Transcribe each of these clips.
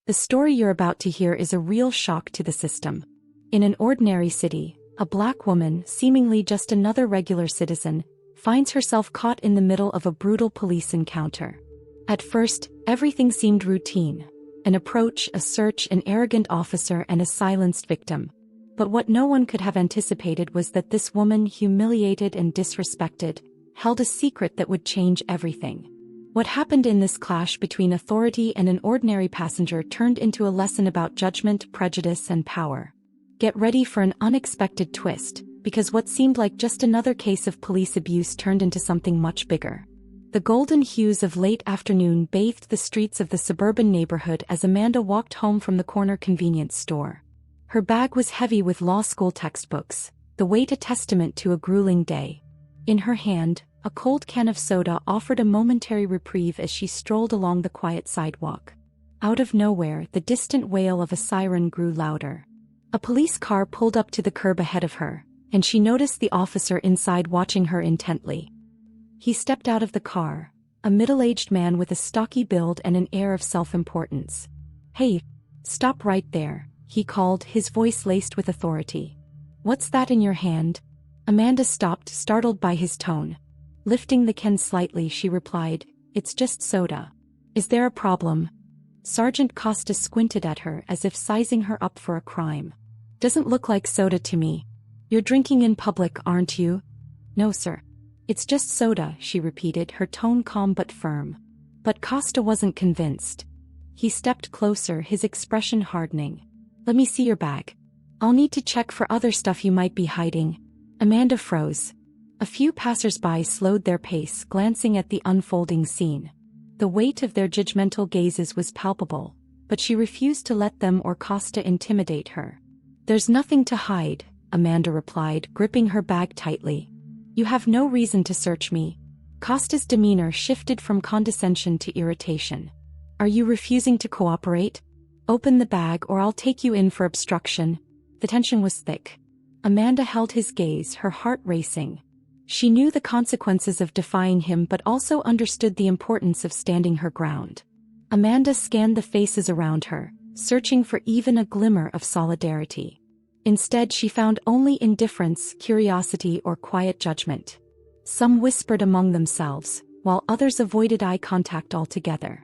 The story you're about to hear is a real shock to the system. In an ordinary city, a black woman, seemingly just another regular citizen, finds herself caught in the middle of a brutal police encounter. At first, everything seemed routine. An approach, a search, an arrogant officer, and a silenced victim. But what no one could have anticipated was that this woman, humiliated and disrespected, held a secret that would change everything. What happened in this clash between authority and an ordinary passenger turned into a lesson about judgment, prejudice, and power. Get ready for an unexpected twist, because what seemed like just another case of police abuse turned into something much bigger. The golden hues of late afternoon bathed the streets of the suburban neighborhood as Amanda walked home from the corner convenience store. Her bag was heavy with law school textbooks, the weight a testament to a grueling day. In her hand, a cold can of soda offered a momentary reprieve as she strolled along the quiet sidewalk. Out of nowhere, the distant wail of a siren grew louder. A police car pulled up to the curb ahead of her, and she noticed the officer inside watching her intently. He stepped out of the car, a middle-aged man with a stocky build and an air of self-importance. "Hey, stop right there," he called, his voice laced with authority. "What's that in your hand?" Amanda stopped, startled by his tone. Lifting the can slightly, she replied, "It's just soda. Is there a problem?" Sergeant Costa squinted at her as if sizing her up for a crime. "Doesn't look like soda to me. You're drinking in public, aren't you?" "No, sir. It's just soda," she repeated, her tone calm but firm. But Costa wasn't convinced. He stepped closer, his expression hardening. "Let me see your bag. I'll need to check for other stuff you might be hiding." Amanda froze. A few passers-by slowed their pace, glancing at the unfolding scene. The weight of their judgmental gazes was palpable, but she refused to let them or Costa intimidate her. "There's nothing to hide," Amanda replied, gripping her bag tightly. "You have no reason to search me." Costa's demeanor shifted from condescension to irritation. "Are you refusing to cooperate? Open the bag or I'll take you in for obstruction." The tension was thick. Amanda held his gaze, her heart racing. She knew the consequences of defying him but also understood the importance of standing her ground. Amanda scanned the faces around her, searching for even a glimmer of solidarity. Instead, she found only indifference, curiosity, or quiet judgment. Some whispered among themselves, while others avoided eye contact altogether.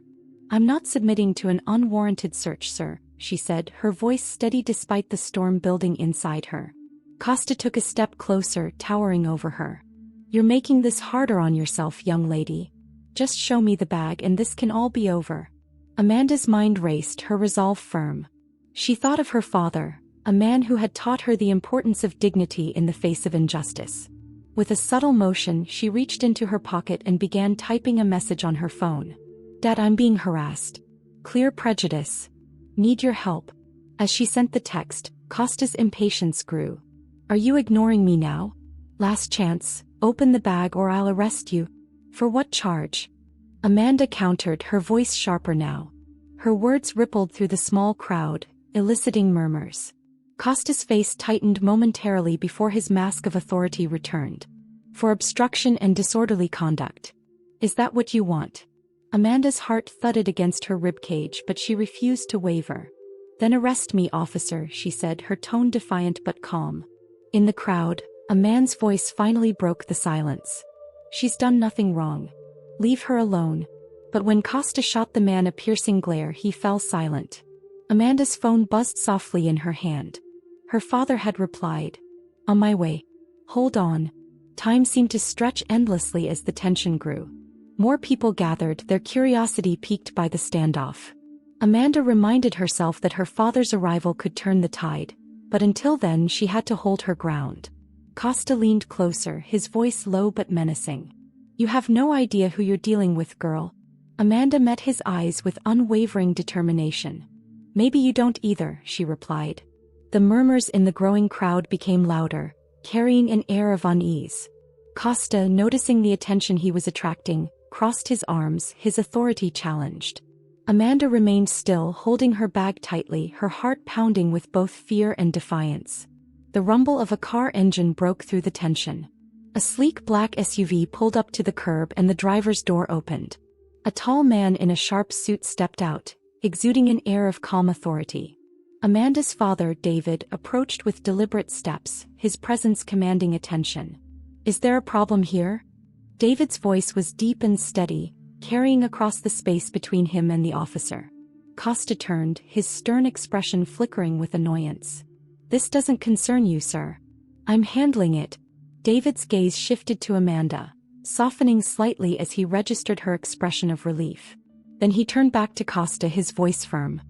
"I'm not submitting to an unwarranted search, sir," she said, her voice steady despite the storm building inside her. Costa took a step closer, towering over her. "You're making this harder on yourself, young lady. Just show me the bag and this can all be over." Amanda's mind raced, her resolve firm. She thought of her father, a man who had taught her the importance of dignity in the face of injustice. With a subtle motion, she reached into her pocket and began typing a message on her phone. "Dad, I'm being harassed. Clear prejudice. Need your help." As she sent the text, Costa's impatience grew. "Are you ignoring me now? Last chance, open the bag or I'll arrest you." "For what charge?" Amanda countered, her voice sharper now. Her words rippled through the small crowd, eliciting murmurs. Costa's face tightened momentarily before his mask of authority returned. "For obstruction and disorderly conduct. Is that what you want?" Amanda's heart thudded against her ribcage, but she refused to waver. "Then arrest me, officer," she said, her tone defiant but calm. In the crowd, a man's voice finally broke the silence. "She's done nothing wrong. Leave her alone." But when Costa shot the man a piercing glare, he fell silent. Amanda's phone buzzed softly in her hand. Her father had replied. "On my way." "Hold on." Time seemed to stretch endlessly as the tension grew. More people gathered, their curiosity piqued by the standoff. Amanda reminded herself that her father's arrival could turn the tide, but until then she had to hold her ground. Costa leaned closer, his voice low but menacing. "You have no idea who you're dealing with, girl." Amanda met his eyes with unwavering determination. "Maybe you don't either," she replied. The murmurs in the growing crowd became louder, carrying an air of unease. Costa, noticing the attention he was attracting, crossed his arms, his authority challenged. Amanda remained still, holding her bag tightly, her heart pounding with both fear and defiance. The rumble of a car engine broke through the tension. A sleek black SUV pulled up to the curb and the driver's door opened. A tall man in a sharp suit stepped out, exuding an air of calm authority. Amanda's father, David, approached with deliberate steps, his presence commanding attention. "Is there a problem here?" David's voice was deep and steady, carrying across the space between him and the officer. Costa turned, his stern expression flickering with annoyance. "This doesn't concern you, sir." "I'm handling it." David's gaze shifted to Amanda, softening slightly as he registered her expression of relief. Then he turned back to Costa, his voice firm.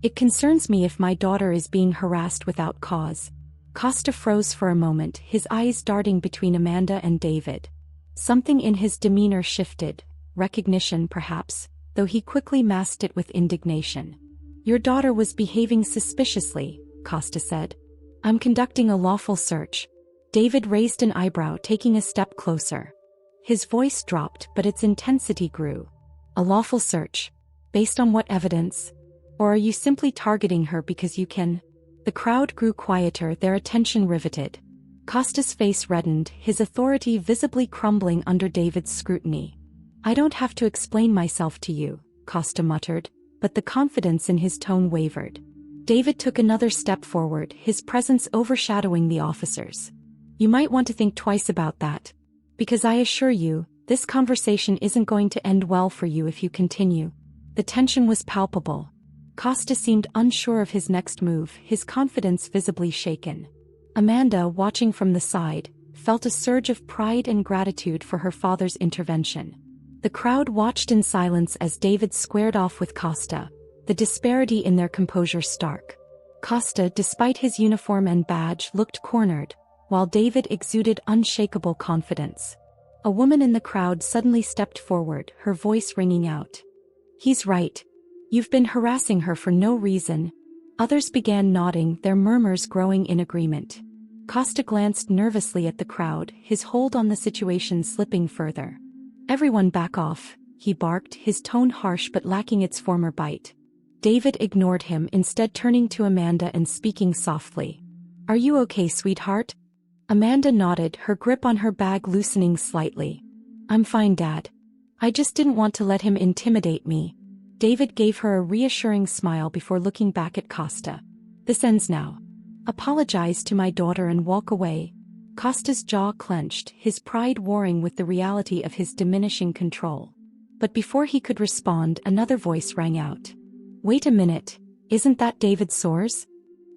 "It concerns me if my daughter is being harassed without cause." Costa froze for a moment, his eyes darting between Amanda and David. Something in his demeanor shifted, recognition perhaps, though he quickly masked it with indignation. "Your daughter was behaving suspiciously," Costa said. "I'm conducting a lawful search." David raised an eyebrow, taking a step closer. His voice dropped, but its intensity grew. "A lawful search? Based on what evidence? Or are you simply targeting her because you can?" The crowd grew quieter, their attention riveted. Costa's face reddened, his authority visibly crumbling under David's scrutiny. "I don't have to explain myself to you," Costa muttered, but the confidence in his tone wavered. David took another step forward, his presence overshadowing the officers. "You might want to think twice about that. Because I assure you, this conversation isn't going to end well for you if you continue." The tension was palpable. Costa seemed unsure of his next move, his confidence visibly shaken. Amanda, watching from the side, felt a surge of pride and gratitude for her father's intervention. The crowd watched in silence as David squared off with Costa, the disparity in their composure stark. Costa, despite his uniform and badge, looked cornered, while David exuded unshakable confidence. A woman in the crowd suddenly stepped forward, her voice ringing out. "He's right. You've been harassing her for no reason." Others began nodding, their murmurs growing in agreement. Costa glanced nervously at the crowd, his hold on the situation slipping further. "Everyone back off," he barked, his tone harsh but lacking its former bite. David ignored him, instead turning to Amanda and speaking softly. "Are you okay, sweetheart?" Amanda nodded, her grip on her bag loosening slightly. "I'm fine, Dad. I just didn't want to let him intimidate me." David gave her a reassuring smile before looking back at Costa. "This ends now. Apologize to my daughter and walk away." Costa's jaw clenched, his pride warring with the reality of his diminishing control. But before he could respond, another voice rang out. "Wait a minute, isn't that David Soares?"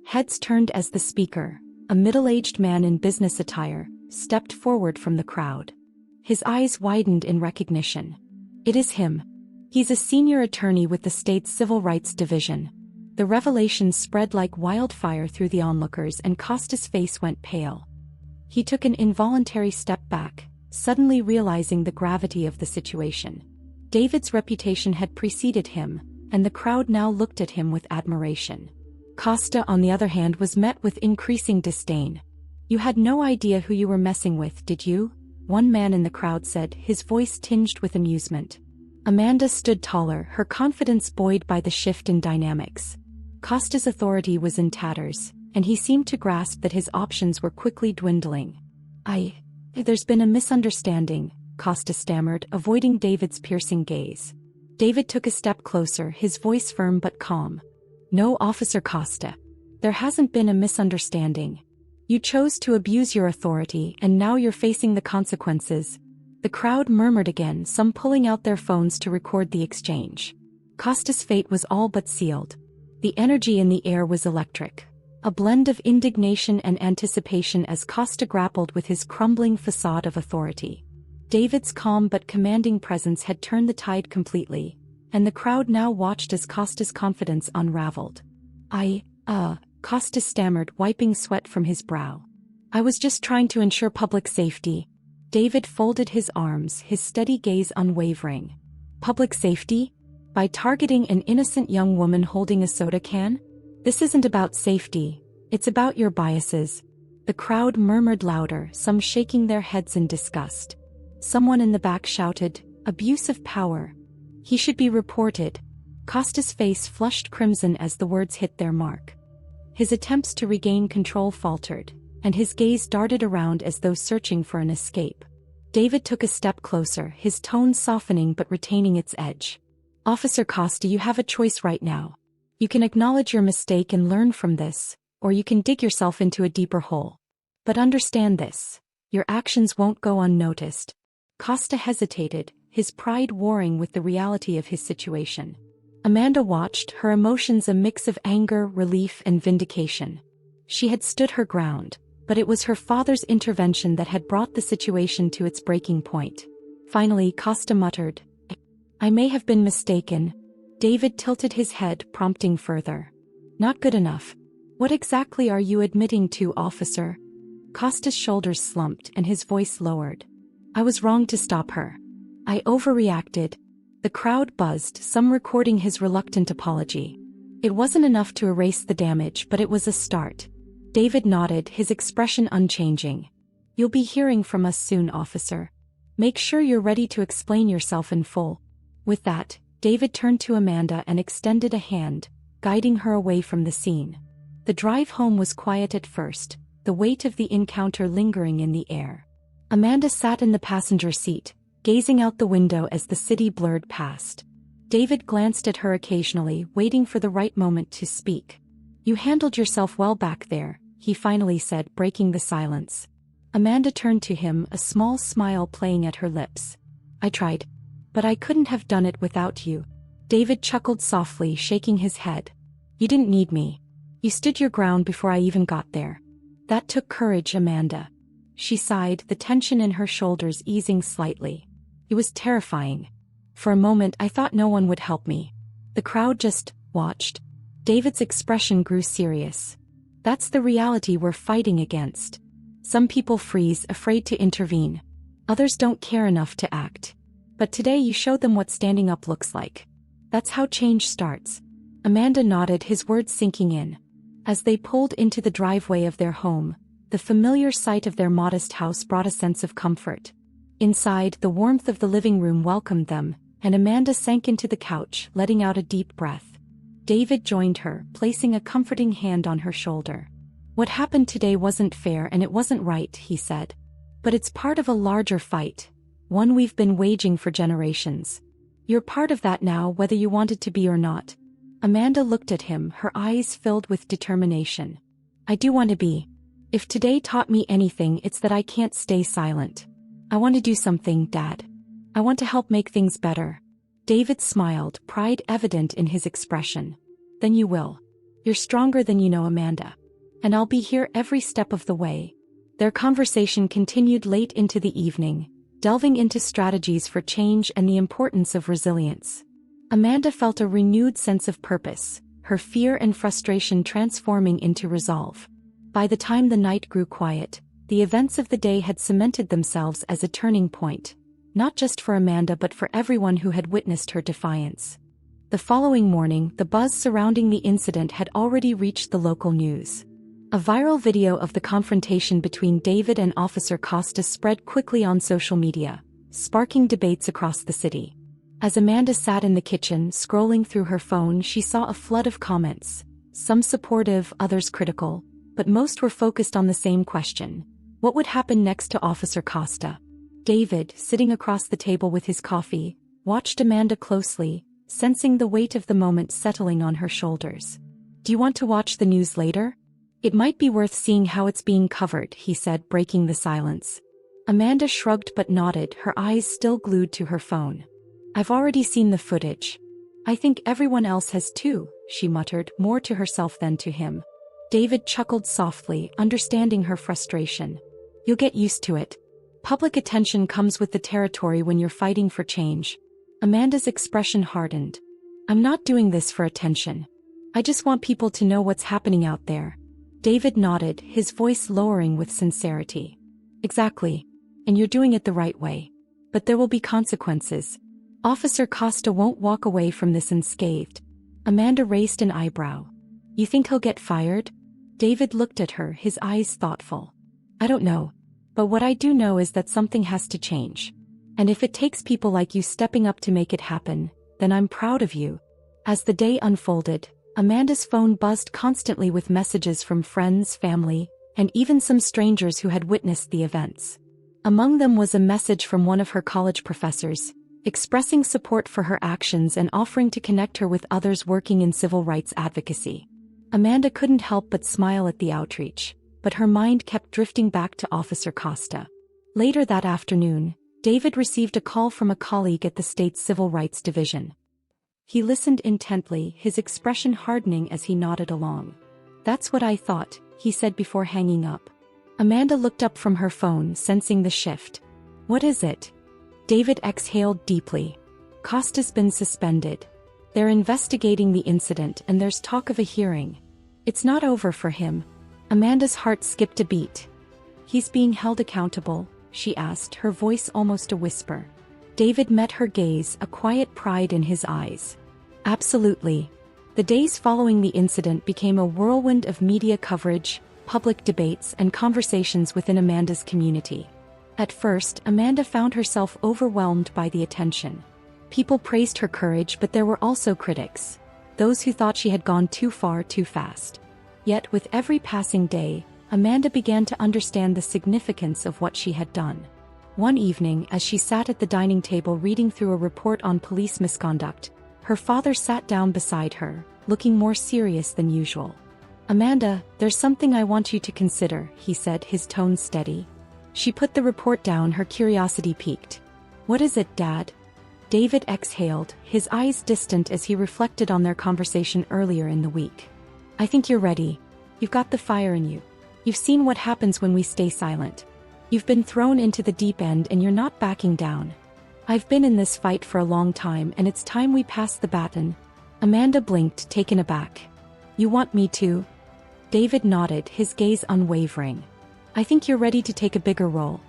Heads turned as the speaker, a middle-aged man in business attire, stepped forward from the crowd. His eyes widened in recognition. "It is him. He's a senior attorney with the state's Civil Rights Division." The revelation spread like wildfire through the onlookers and Costa's face went pale. He took an involuntary step back, suddenly realizing the gravity of the situation. David's reputation had preceded him, and the crowd now looked at him with admiration. Costa, on the other hand, was met with increasing disdain. "You had no idea who you were messing with, did you?" one man in the crowd said, his voice tinged with amusement. Amanda stood taller, her confidence buoyed by the shift in dynamics. Costa's authority was in tatters, and he seemed to grasp that his options were quickly dwindling. There's been a misunderstanding," Costa stammered, avoiding David's piercing gaze. David took a step closer, his voice firm but calm. "No, Officer Costa. There hasn't been a misunderstanding. You chose to abuse your authority and now you're facing the consequences." The crowd murmured again, some pulling out their phones to record the exchange. Costa's fate was all but sealed. The energy in the air was electric. A blend of indignation and anticipation as Costa grappled with his crumbling facade of authority. David's calm but commanding presence had turned the tide completely, and the crowd now watched as Costa's confidence unraveled. Costa stammered, wiping sweat from his brow. "I was just trying to ensure public safety." David folded his arms, his steady gaze unwavering. "Public safety? By targeting an innocent young woman holding a soda can? This isn't about safety, it's about your biases." The crowd murmured louder, some shaking their heads in disgust. Someone in the back shouted, "Abuse of power. He should be reported." Costa's face flushed crimson as the words hit their mark. His attempts to regain control faltered, and his gaze darted around as though searching for an escape. David took a step closer, his tone softening but retaining its edge. Officer Costa, you have a choice right now. You can acknowledge your mistake and learn from this, or you can dig yourself into a deeper hole. But understand this. Your actions won't go unnoticed. Costa hesitated, his pride warring with the reality of his situation. Amanda watched, her emotions a mix of anger, relief, and vindication. She had stood her ground, but it was her father's intervention that had brought the situation to its breaking point. Finally, Costa muttered, "I may have been mistaken." David tilted his head, prompting further. "Not good enough. What exactly are you admitting to, officer?" Costa's shoulders slumped and his voice lowered. "I was wrong to stop her. I overreacted." The crowd buzzed, some recording his reluctant apology. It wasn't enough to erase the damage, but it was a start. David nodded, his expression unchanging. "You'll be hearing from us soon, officer. Make sure you're ready to explain yourself in full." With that, David turned to Amanda and extended a hand, guiding her away from the scene. The drive home was quiet at first, the weight of the encounter lingering in the air. Amanda sat in the passenger seat, gazing out the window as the city blurred past. David glanced at her occasionally, waiting for the right moment to speak. "You handled yourself well back there," he finally said, breaking the silence. Amanda turned to him, a small smile playing at her lips. "I tried. But I couldn't have done it without you." David chuckled softly, shaking his head. "You didn't need me. You stood your ground before I even got there. That took courage, Amanda." She sighed, the tension in her shoulders easing slightly. "It was terrifying. For a moment I thought no one would help me. The crowd just watched." David's expression grew serious. "That's the reality we're fighting against. Some people freeze, afraid to intervene. Others don't care enough to act. But today you showed them what standing up looks like. That's how change starts." Amanda nodded, his words sinking in. As they pulled into the driveway of their home, the familiar sight of their modest house brought a sense of comfort. Inside, the warmth of the living room welcomed them, and Amanda sank into the couch, letting out a deep breath. David joined her, placing a comforting hand on her shoulder. "What happened today wasn't fair and it wasn't right," he said. "But it's part of a larger fight, one we've been waging for generations. You're part of that now, whether you wanted to be or not." Amanda looked at him, her eyes filled with determination. "I do want to be. If today taught me anything, it's that I can't stay silent. I want to do something, Dad. I want to help make things better." David smiled, pride evident in his expression. "Then you will. You're stronger than you know, Amanda. And I'll be here every step of the way." Their conversation continued late into the evening, delving into strategies for change and the importance of resilience. Amanda felt a renewed sense of purpose, her fear and frustration transforming into resolve. By the time the night grew quiet, the events of the day had cemented themselves as a turning point, not just for Amanda but for everyone who had witnessed her defiance. The following morning, the buzz surrounding the incident had already reached the local news. A viral video of the confrontation between David and Officer Costa spread quickly on social media, sparking debates across the city. As Amanda sat in the kitchen, scrolling through her phone, she saw a flood of comments, some supportive, others critical, but most were focused on the same question: what would happen next to Officer Costa? David, sitting across the table with his coffee, watched Amanda closely, sensing the weight of the moment settling on her shoulders. "Do you want to watch the news later? It might be worth seeing how it's being covered," he said, breaking the silence. Amanda shrugged but nodded, her eyes still glued to her phone. "I've already seen the footage. I think everyone else has too," she muttered, more to herself than to him. David chuckled softly, understanding her frustration. "You'll get used to it. Public attention comes with the territory when you're fighting for change." Amanda's expression hardened. "I'm not doing this for attention. I just want people to know what's happening out there." David nodded, his voice lowering with sincerity. "Exactly. And you're doing it the right way. But there will be consequences. Officer Costa won't walk away from this unscathed." Amanda raised an eyebrow. "You think he'll get fired?" David looked at her, his eyes thoughtful. "I don't know. But what I do know is that something has to change. And if it takes people like you stepping up to make it happen, then I'm proud of you." As the day unfolded, Amanda's phone buzzed constantly with messages from friends, family, and even some strangers who had witnessed the events. Among them was a message from one of her college professors, expressing support for her actions and offering to connect her with others working in civil rights advocacy. Amanda couldn't help but smile at the outreach, but her mind kept drifting back to Officer Costa. Later that afternoon, David received a call from a colleague at the state's Civil Rights Division. He listened intently, his expression hardening as he nodded along. "That's what I thought," he said before hanging up. Amanda looked up from her phone, sensing the shift. "What is it?" David exhaled deeply. "Costa's been suspended. They're investigating the incident and there's talk of a hearing. It's not over for him." Amanda's heart skipped a beat. "He's being held accountable?" she asked, her voice almost a whisper. David met her gaze, a quiet pride in his eyes. "Absolutely." The days following the incident became a whirlwind of media coverage, public debates, and conversations within Amanda's community. At first, Amanda found herself overwhelmed by the attention. People praised her courage, but there were also critics, those who thought she had gone too far too fast. Yet with every passing day, Amanda began to understand the significance of what she had done. One evening, as she sat at the dining table reading through a report on police misconduct, her father sat down beside her, looking more serious than usual. "Amanda, there's something I want you to consider," he said, his tone steady. She put the report down, her curiosity piqued. "What is it, Dad?" David exhaled, his eyes distant as he reflected on their conversation earlier in the week. "I think you're ready. You've got the fire in you. You've seen what happens when we stay silent. You've been thrown into the deep end and you're not backing down. I've been in this fight for a long time and it's time we pass the baton." Amanda blinked, taken aback. "You want me to?" David nodded, his gaze unwavering. "I think you're ready to take a bigger role.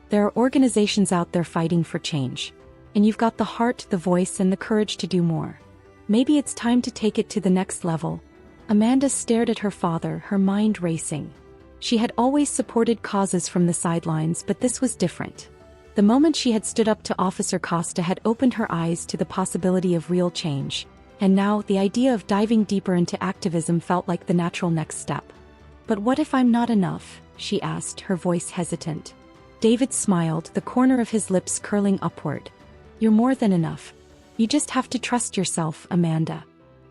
There are organizations out there fighting for change. And you've got the heart, the voice, and the courage to do more. Maybe it's time to take it to the next level." Amanda stared at her father, her mind racing. She had always supported causes from the sidelines, but this was different. The moment she had stood up to Officer Costa had opened her eyes to the possibility of real change, and now the idea of diving deeper into activism felt like the natural next step. "But what if I'm not enough?" she asked, her voice hesitant. David smiled, the corner of his lips curling upward. "You're more than enough. You just have to trust yourself, Amanda."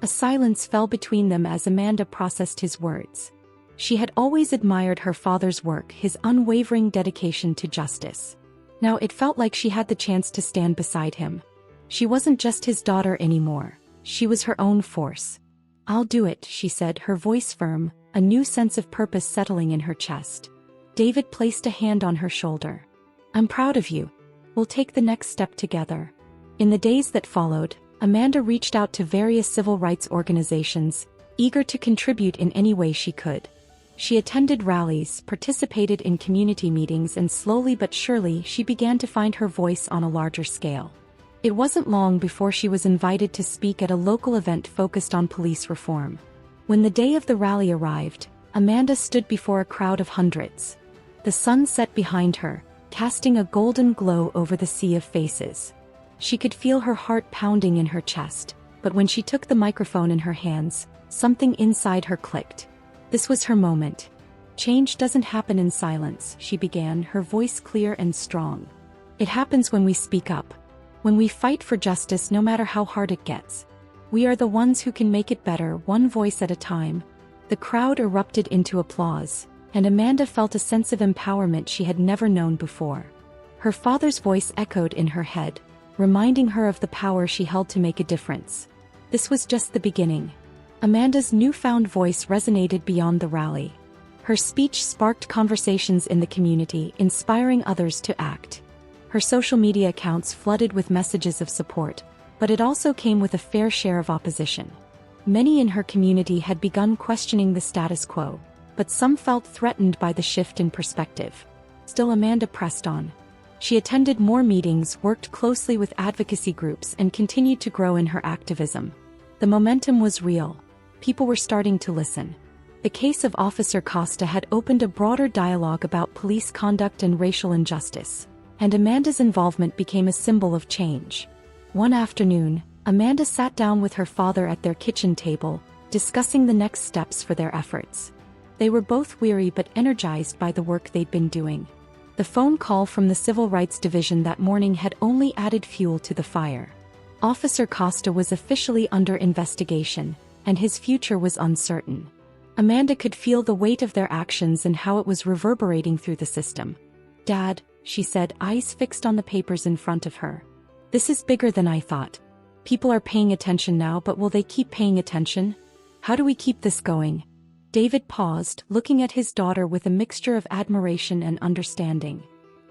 A silence fell between them as Amanda processed his words. She had always admired her father's work, his unwavering dedication to justice. Now it felt like she had the chance to stand beside him. She wasn't just his daughter anymore. She was her own force. "I'll do it," she said, her voice firm, a new sense of purpose settling in her chest. David placed a hand on her shoulder. "I'm proud of you. We'll take the next step together." In the days that followed, Amanda reached out to various civil rights organizations, eager to contribute in any way she could. She attended rallies, participated in community meetings, and slowly but surely she began to find her voice on a larger scale. It wasn't long before she was invited to speak at a local event focused on police reform. When the day of the rally arrived, Amanda stood before a crowd of hundreds. The sun set behind her, casting a golden glow over the sea of faces. She could feel her heart pounding in her chest, but when she took the microphone in her hands, something inside her clicked. This was her moment. "Change doesn't happen in silence," she began, her voice clear and strong. "It happens when we speak up. When we fight for justice no matter how hard it gets. We are the ones who can make it better, one voice at a time." The crowd erupted into applause, and Amanda felt a sense of empowerment she had never known before. Her father's voice echoed in her head, reminding her of the power she held to make a difference. This was just the beginning. Amanda's newfound voice resonated beyond the rally. Her speech sparked conversations in the community, inspiring others to act. Her social media accounts flooded with messages of support, but it also came with a fair share of opposition. Many in her community had begun questioning the status quo, but some felt threatened by the shift in perspective. Still, Amanda pressed on. She attended more meetings, worked closely with advocacy groups, and continued to grow in her activism. The momentum was real. People were starting to listen. The case of Officer Costa had opened a broader dialogue about police conduct and racial injustice, and Amanda's involvement became a symbol of change. One afternoon, Amanda sat down with her father at their kitchen table, discussing the next steps for their efforts. They were both weary but energized by the work they'd been doing. The phone call from the Civil Rights Division that morning had only added fuel to the fire. Officer Costa was officially under investigation, and his future was uncertain. Amanda could feel the weight of their actions and how it was reverberating through the system. "Dad," she said, eyes fixed on the papers in front of her. "This is bigger than I thought. People are paying attention now, but will they keep paying attention? How do we keep this going?" David paused, looking at his daughter with a mixture of admiration and understanding.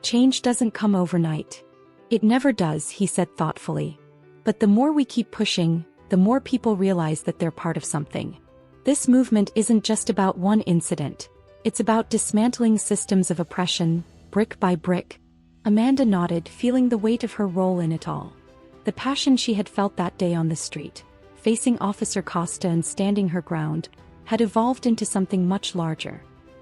"Change doesn't come overnight." "It never does," he said thoughtfully. "But the more we keep pushing, the more people realize that they're part of something. This movement isn't just about one incident. It's about dismantling systems of oppression, brick by brick." Amanda nodded, feeling the weight of her role in it all. The passion she had felt that day on the street, facing Officer Costa and standing her ground, had evolved into something much larger.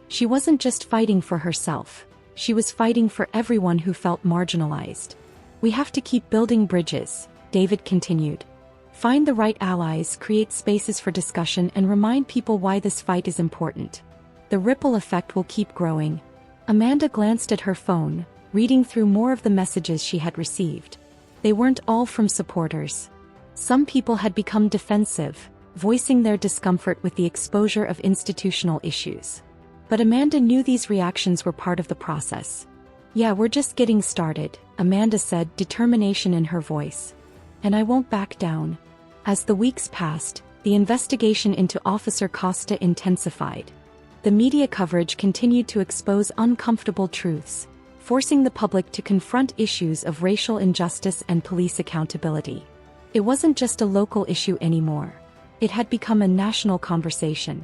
She wasn't just fighting for herself. She was fighting for everyone who felt marginalized. "We have to keep building bridges," David continued. "Find the right allies, create spaces for discussion, and remind people why this fight is important. The ripple effect will keep growing." Amanda glanced at her phone, reading through more of the messages she had received. They weren't all from supporters. Some people had become defensive, voicing their discomfort with the exposure of institutional issues. But Amanda knew these reactions were part of the process. "Yeah, we're just getting started," Amanda said, determination in her voice. "And I won't back down." As the weeks passed, the investigation into Officer Costa intensified. The media coverage continued to expose uncomfortable truths, forcing the public to confront issues of racial injustice and police accountability. It wasn't just a local issue anymore. It had become a national conversation.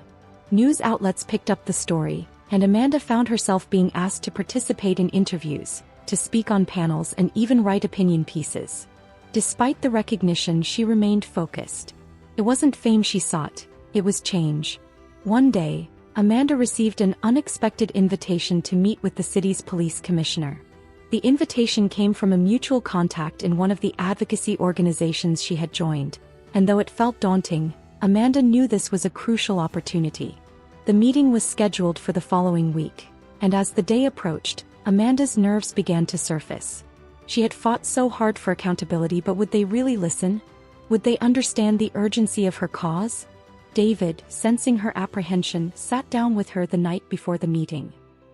News outlets picked up the story, and Amanda found herself being asked to participate in interviews, to speak on panels, and even write opinion pieces. Despite the recognition, she remained focused. It wasn't fame she sought, it was change. One day, Amanda received an unexpected invitation to meet with the city's police commissioner. The invitation came from a mutual contact in one of the advocacy organizations she had joined, and though it felt daunting, Amanda knew this was a crucial opportunity. The meeting was scheduled for the following week, and as the day approached, Amanda's nerves began to surface. She had fought so hard for accountability, but would they really listen? Would they understand the urgency of her cause? David, sensing her apprehension, sat down with her the night before the meeting.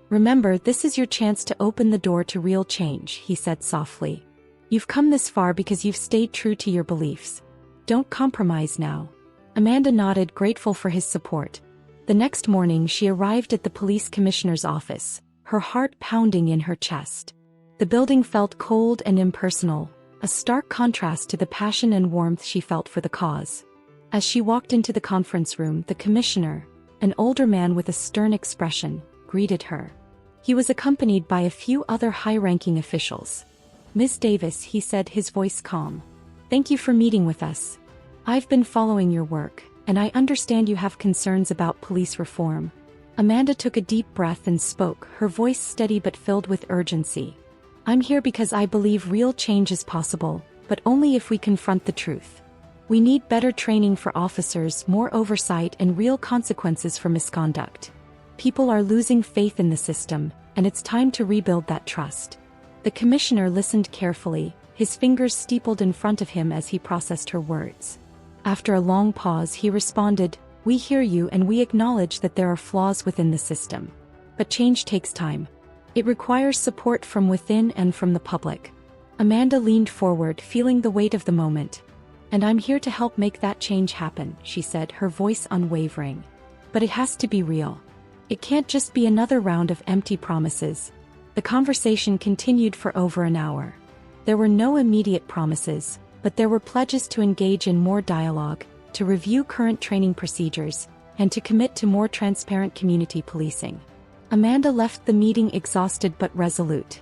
"Remember, this is your chance to open the door to real change," he said softly. "You've come this far because you've stayed true to your beliefs. Don't compromise now." Amanda nodded, grateful for his support. The next morning she arrived at the police commissioner's office, her heart pounding in her chest. The building felt cold and impersonal, a stark contrast to the passion and warmth she felt for the cause. As she walked into the conference room, the commissioner, an older man with a stern expression, greeted her. He was accompanied by a few other high-ranking officials. "Ms. Davis," he said, his voice calm. "Thank you for meeting with us. I've been following your work, and I understand you have concerns about police reform." Amanda took a deep breath and spoke, her voice steady but filled with urgency. "I'm here because I believe real change is possible, but only if we confront the truth. We need better training for officers, more oversight, and real consequences for misconduct. People are losing faith in the system, and it's time to rebuild that trust." The commissioner listened carefully, his fingers steepled in front of him as he processed her words. After a long pause, he responded, "We hear you and we acknowledge that there are flaws within the system. But change takes time. It requires support from within and from the public." Amanda leaned forward, feeling the weight of the moment. "And I'm here to help make that change happen," she said, her voice unwavering. "But it has to be real. It can't just be another round of empty promises." The conversation continued for over an hour. There were no immediate promises, but there were pledges to engage in more dialogue, to review current training procedures, and to commit to more transparent community policing. Amanda left the meeting exhausted but resolute.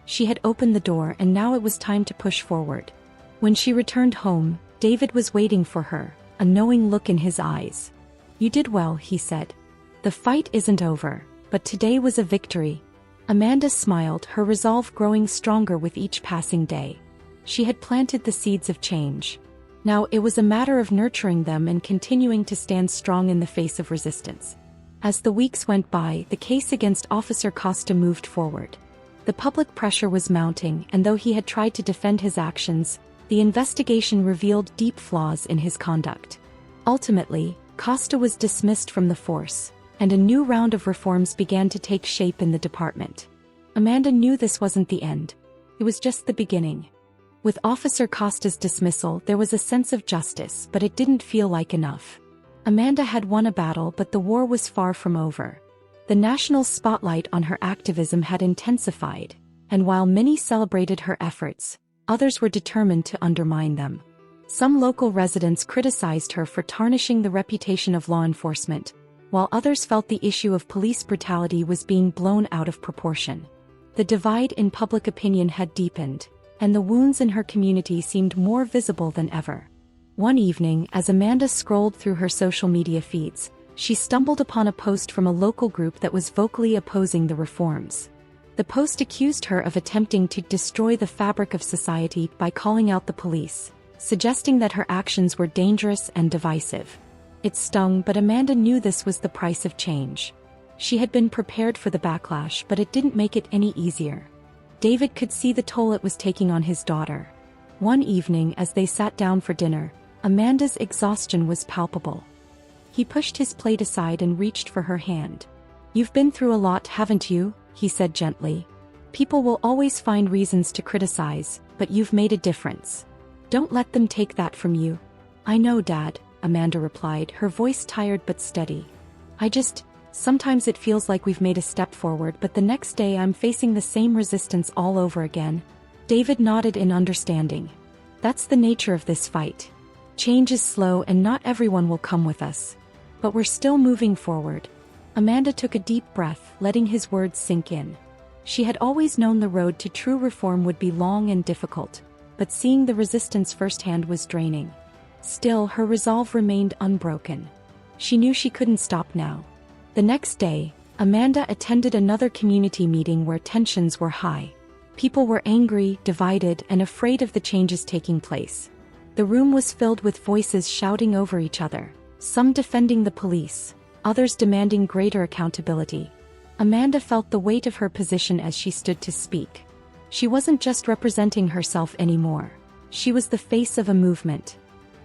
She had opened the door, and now it was time to push forward. When she returned home, David was waiting for her, a knowing look in his eyes. "You did well," he said. "The fight isn't over, but today was a victory." Amanda smiled, her resolve growing stronger with each passing day. She had planted the seeds of change. Now it was a matter of nurturing them and continuing to stand strong in the face of resistance. As the weeks went by, the case against Officer Costa moved forward. The public pressure was mounting, and though he had tried to defend his actions, the investigation revealed deep flaws in his conduct. Ultimately, Costa was dismissed from the force, and a new round of reforms began to take shape in the department. Amanda knew this wasn't the end. It was just the beginning. With Officer Costa's dismissal, there was a sense of justice, but it didn't feel like enough. Amanda had won a battle, but the war was far from over. The national spotlight on her activism had intensified, and while many celebrated her efforts, others were determined to undermine them. Some local residents criticized her for tarnishing the reputation of law enforcement, while others felt the issue of police brutality was being blown out of proportion. The divide in public opinion had deepened, and the wounds in her community seemed more visible than ever. One evening, as Amanda scrolled through her social media feeds, she stumbled upon a post from a local group that was vocally opposing the reforms. The post accused her of attempting to destroy the fabric of society by calling out the police, suggesting that her actions were dangerous and divisive. It stung, but Amanda knew this was the price of change. She had been prepared for the backlash, but it didn't make it any easier. David could see the toll it was taking on his daughter. One evening, as they sat down for dinner, Amanda's exhaustion was palpable. He pushed his plate aside and reached for her hand. "You've been through a lot, haven't you?" he said gently. "People will always find reasons to criticize, but you've made a difference. Don't let them take that from you." "I know, Dad," Amanda replied, her voice tired but steady. Sometimes it feels like we've made a step forward, but the next day I'm facing the same resistance all over again." David nodded in understanding. "That's the nature of this fight. Change is slow and not everyone will come with us. But we're still moving forward." Amanda took a deep breath, letting his words sink in. She had always known the road to true reform would be long and difficult, but seeing the resistance firsthand was draining. Still, her resolve remained unbroken. She knew she couldn't stop now. The next day, Amanda attended another community meeting where tensions were high. People were angry, divided, and afraid of the changes taking place. The room was filled with voices shouting over each other, some defending the police, others demanding greater accountability. Amanda felt the weight of her position as she stood to speak. She wasn't just representing herself anymore. She was the face of a movement.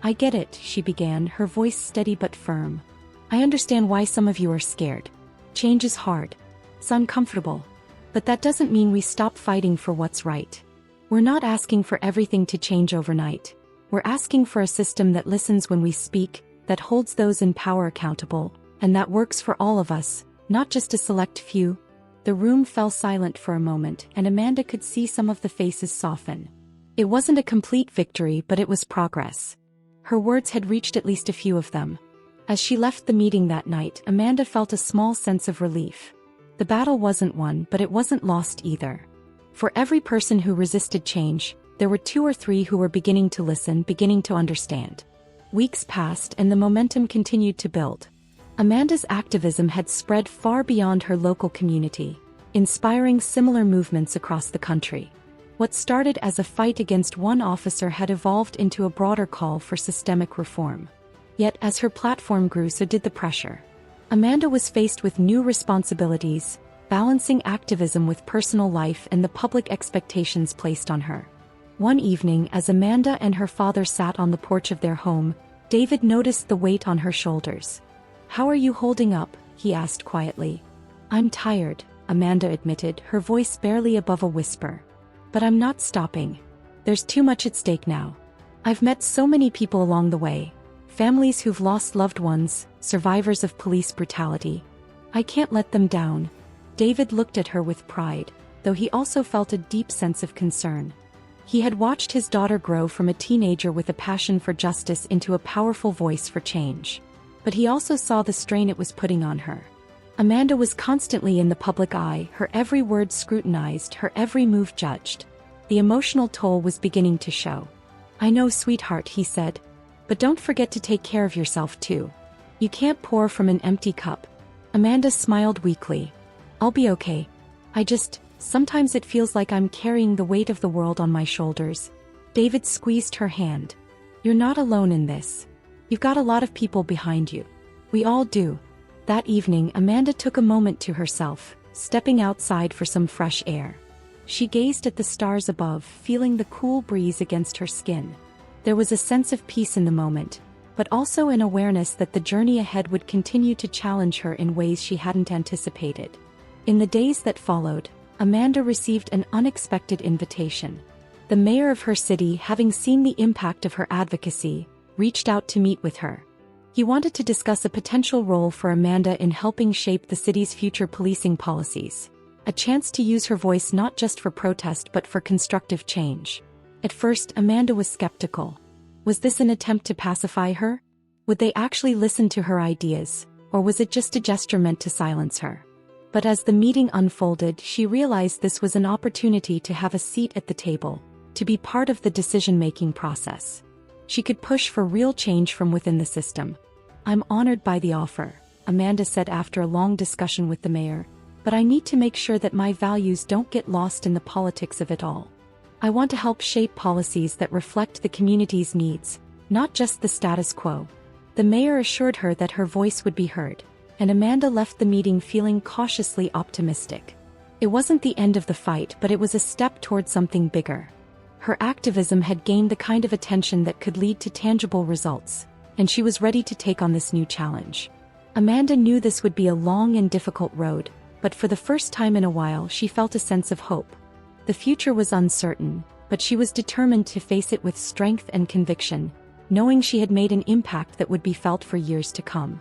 "I get it," she began, her voice steady but firm. "I understand why some of you are scared. Change is hard. It's uncomfortable. But that doesn't mean we stop fighting for what's right. We're not asking for everything to change overnight. We're asking for a system that listens when we speak, that holds those in power accountable, and that works for all of us, not just a select few." The room fell silent for a moment, and Amanda could see some of the faces soften. It wasn't a complete victory, but it was progress. Her words had reached at least a few of them. As she left the meeting that night, Amanda felt a small sense of relief. The battle wasn't won, but it wasn't lost either. For every person who resisted change, there were 2 or 3 who were beginning to listen, beginning to understand. Weeks passed, and the momentum continued to build. Amanda's activism had spread far beyond her local community, inspiring similar movements across the country. What started as a fight against one officer had evolved into a broader call for systemic reform. Yet as her platform grew, so did the pressure. Amanda was faced with new responsibilities, balancing activism with personal life and the public expectations placed on her. One evening, as Amanda and her father sat on the porch of their home, David noticed the weight on her shoulders. "How are you holding up?" he asked quietly. "I'm tired," Amanda admitted, her voice barely above a whisper. "But I'm not stopping. There's too much at stake now. I've met so many people along the way. Families who've lost loved ones, survivors of police brutality. I can't let them down." David looked at her with pride, though he also felt a deep sense of concern. He had watched his daughter grow from a teenager with a passion for justice into a powerful voice for change. But he also saw the strain it was putting on her. Amanda was constantly in the public eye, her every word scrutinized, her every move judged. The emotional toll was beginning to show. "I know, sweetheart," he said. "But don't forget to take care of yourself too. You can't pour from an empty cup." Amanda smiled weakly. "I'll be okay. Sometimes it feels like I'm carrying the weight of the world on my shoulders." David squeezed her hand. "You're not alone in this. You've got a lot of people behind you. We all do." That evening, Amanda took a moment to herself, stepping outside for some fresh air. She gazed at the stars above, feeling the cool breeze against her skin. There was a sense of peace in the moment, but also an awareness that the journey ahead would continue to challenge her in ways she hadn't anticipated. In the days that followed, Amanda received an unexpected invitation. The mayor of her city, having seen the impact of her advocacy, reached out to meet with her. He wanted to discuss a potential role for Amanda in helping shape the city's future policing policies. A chance to use her voice not just for protest but for constructive change. At first, Amanda was skeptical. Was this an attempt to pacify her? Would they actually listen to her ideas, or was it just a gesture meant to silence her? But as the meeting unfolded, she realized this was an opportunity to have a seat at the table, to be part of the decision-making process. She could push for real change from within the system. "I'm honored by the offer," Amanda said after a long discussion with the mayor, "but I need to make sure that my values don't get lost in the politics of it all. I want to help shape policies that reflect the community's needs, not just the status quo." The mayor assured her that her voice would be heard, and Amanda left the meeting feeling cautiously optimistic. It wasn't the end of the fight, but it was a step toward something bigger. Her activism had gained the kind of attention that could lead to tangible results, and she was ready to take on this new challenge. Amanda knew this would be a long and difficult road, but for the first time in a while she felt a sense of hope. The future was uncertain, but she was determined to face it with strength and conviction, knowing she had made an impact that would be felt for years to come.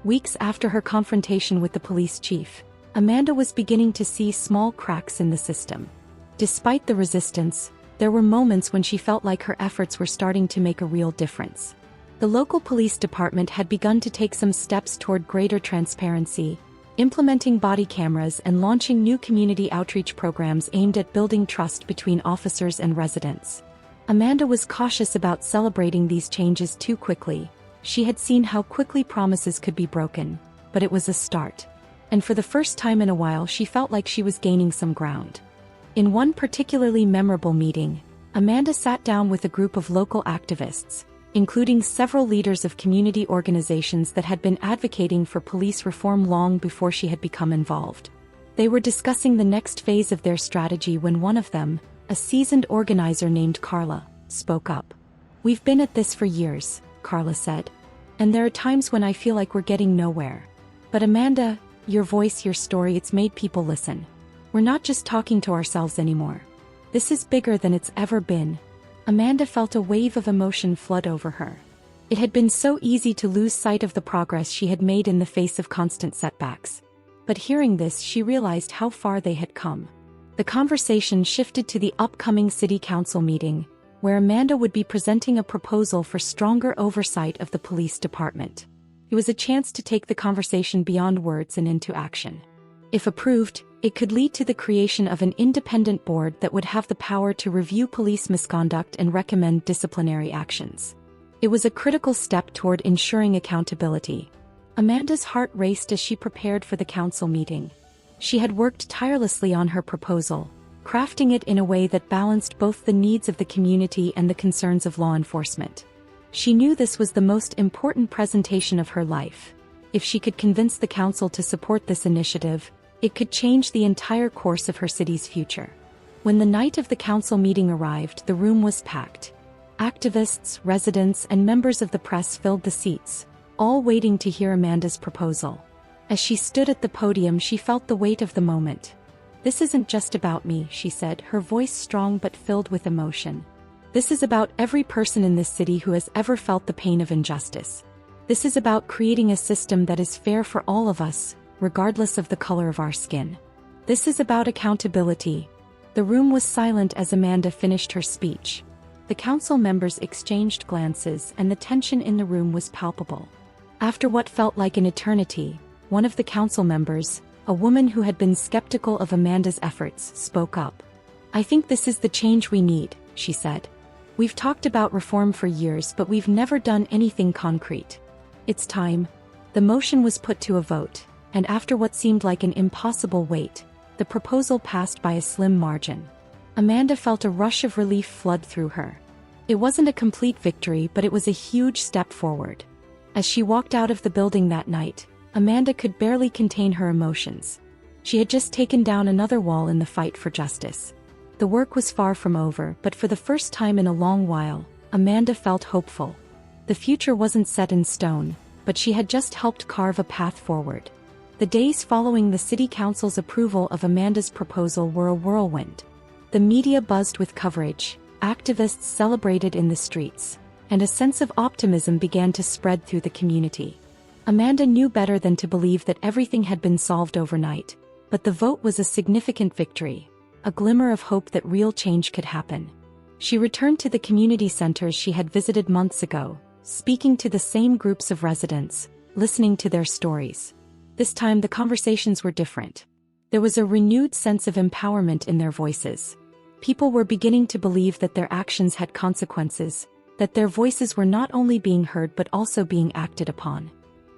Weeks after her confrontation with the police chief, Amanda was beginning to see small cracks in the system. Despite the resistance, there were moments when she felt like her efforts were starting to make a real difference. The local police department had begun to take some steps toward greater transparency, implementing body cameras and launching new community outreach programs aimed at building trust between officers and residents. Amanda was cautious about celebrating these changes too quickly. She had seen how quickly promises could be broken, but it was a start. And for the first time in a while she felt like she was gaining some ground. In one particularly memorable meeting, Amanda sat down with a group of local activists, including several leaders of community organizations that had been advocating for police reform long before she had become involved. They were discussing the next phase of their strategy when one of them, a seasoned organizer named Carla, spoke up. "We've been at this for years," Carla said, "and there are times when I feel like we're getting nowhere. But Amanda, your voice, your story, it's made people listen. We're not just talking to ourselves anymore. This is bigger than it's ever been." Amanda felt a wave of emotion flood over her. It had been so easy to lose sight of the progress she had made in the face of constant setbacks. But hearing this, she realized how far they had come. The conversation shifted to the upcoming city council meeting, where Amanda would be presenting a proposal for stronger oversight of the police department. It was a chance to take the conversation beyond words and into action. If approved, it could lead to the creation of an independent board that would have the power to review police misconduct and recommend disciplinary actions. It was a critical step toward ensuring accountability. Amanda's heart raced as she prepared for the council meeting. She had worked tirelessly on her proposal, crafting it in a way that balanced both the needs of the community and the concerns of law enforcement. She knew this was the most important presentation of her life. If she could convince the council to support this initiative, it could change the entire course of her city's future. When the night of the council meeting arrived, the room was packed. Activists, residents, and members of the press filled the seats, all waiting to hear Amanda's proposal. As she stood at the podium, she felt the weight of the moment. "This isn't just about me," she said, her voice strong but filled with emotion. "This is about every person in this city who has ever felt the pain of injustice. This is about creating a system that is fair for all of us, regardless of the color of our skin. This is about accountability." The room was silent as Amanda finished her speech. The council members exchanged glances, and the tension in the room was palpable. After what felt like an eternity, one of the council members, a woman who had been skeptical of Amanda's efforts, spoke up. "I think this is the change we need," she said. "We've talked about reform for years, but we've never done anything concrete. It's time." The motion was put to a vote, and after what seemed like an impossible wait, the proposal passed by a slim margin. Amanda felt a rush of relief flood through her. It wasn't a complete victory, but it was a huge step forward. As she walked out of the building that night, Amanda could barely contain her emotions. She had just taken down another wall in the fight for justice. The work was far from over, but for the first time in a long while, Amanda felt hopeful. The future wasn't set in stone, but she had just helped carve a path forward. The days following the city council's approval of Amanda's proposal were a whirlwind. The media buzzed with coverage, activists celebrated in the streets, and a sense of optimism began to spread through the community. Amanda knew better than to believe that everything had been solved overnight, but the vote was a significant victory, a glimmer of hope that real change could happen. She returned to the community centers she had visited months ago, speaking to the same groups of residents, listening to their stories. This time the conversations were different. There was a renewed sense of empowerment in their voices. People were beginning to believe that their actions had consequences, that their voices were not only being heard but also being acted upon.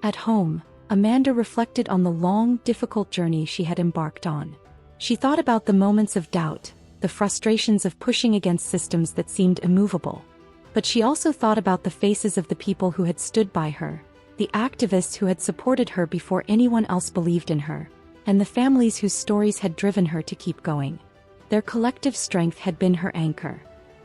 At home, Amanda reflected on the long, difficult journey she had embarked on. She thought about the moments of doubt, the frustrations of pushing against systems that seemed immovable. But she also thought about the faces of the people who had stood by her, the activists who had supported her before anyone else believed in her, and the families whose stories had driven her to keep going. Their collective strength had been her anchor.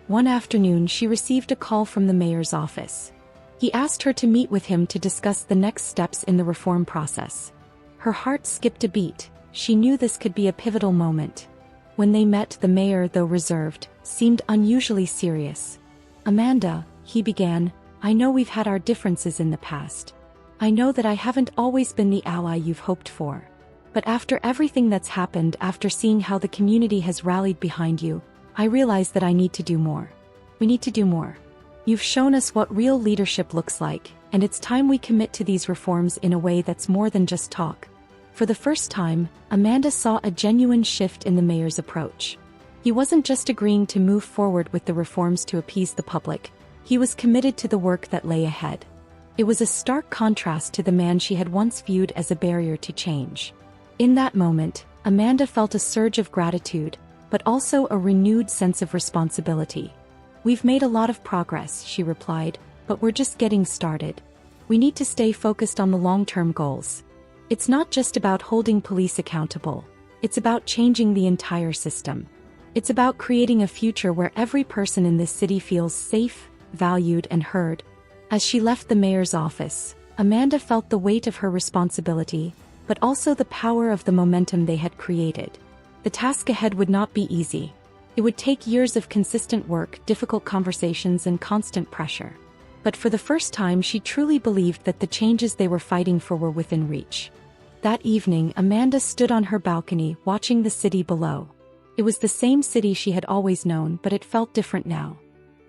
One afternoon she received a call from the mayor's office. He asked her to meet with him to discuss the next steps in the reform process. Her heart skipped a beat. She knew this could be a pivotal moment. When they met, the mayor, though reserved, seemed unusually serious. "Amanda," he began, "I know we've had our differences in the past. I know that I haven't always been the ally you've hoped for. But after everything that's happened, after seeing how the community has rallied behind you, I realize that I need to do more. We need to do more. You've shown us what real leadership looks like, and it's time we commit to these reforms in a way that's more than just talk." For the first time, Amanda saw a genuine shift in the mayor's approach. He wasn't just agreeing to move forward with the reforms to appease the public, he was committed to the work that lay ahead. It was a stark contrast to the man she had once viewed as a barrier to change. In that moment, Amanda felt a surge of gratitude, but also a renewed sense of responsibility. "We've made a lot of progress," she replied, "but we're just getting started. We need to stay focused on the long-term goals. It's not just about holding police accountable. It's about changing the entire system. It's about creating a future where every person in this city feels safe, valued, and heard." As she left the mayor's office, Amanda felt the weight of her responsibility, but also the power of the momentum they had created. The task ahead would not be easy. It would take years of consistent work, difficult conversations, and constant pressure. But for the first time, she truly believed that the changes they were fighting for were within reach. That evening, Amanda stood on her balcony, watching the city below. It was the same city she had always known, but it felt different now.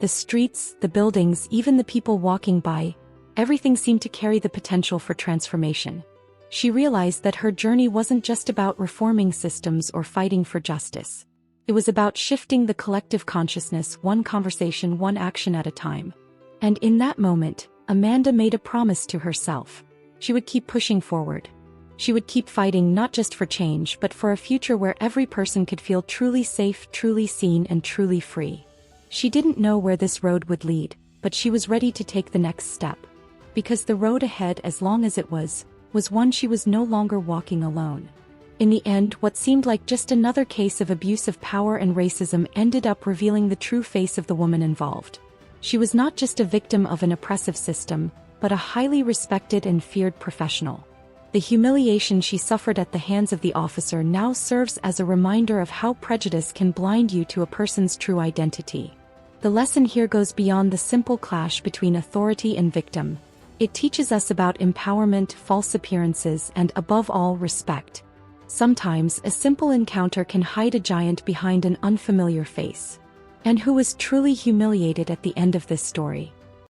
The streets, the buildings, even the people walking by, everything seemed to carry the potential for transformation. She realized that her journey wasn't just about reforming systems or fighting for justice. It was about shifting the collective consciousness, one conversation, one action at a time. And in that moment, Amanda made a promise to herself. She would keep pushing forward. She would keep fighting not just for change but for a future where every person could feel truly safe, truly seen, and truly free. She didn't know where this road would lead, but she was ready to take the next step. Because the road ahead, as long as it was one she was no longer walking alone. In the end, what seemed like just another case of abuse of power and racism ended up revealing the true face of the woman involved. She was not just a victim of an oppressive system, but a highly respected and feared professional. The humiliation she suffered at the hands of the officer now serves as a reminder of how prejudice can blind you to a person's true identity. The lesson here goes beyond the simple clash between authority and victim. It teaches us about empowerment, false appearances, and above all, respect. Sometimes a simple encounter can hide a giant behind an unfamiliar face. And who was truly humiliated at the end of this story?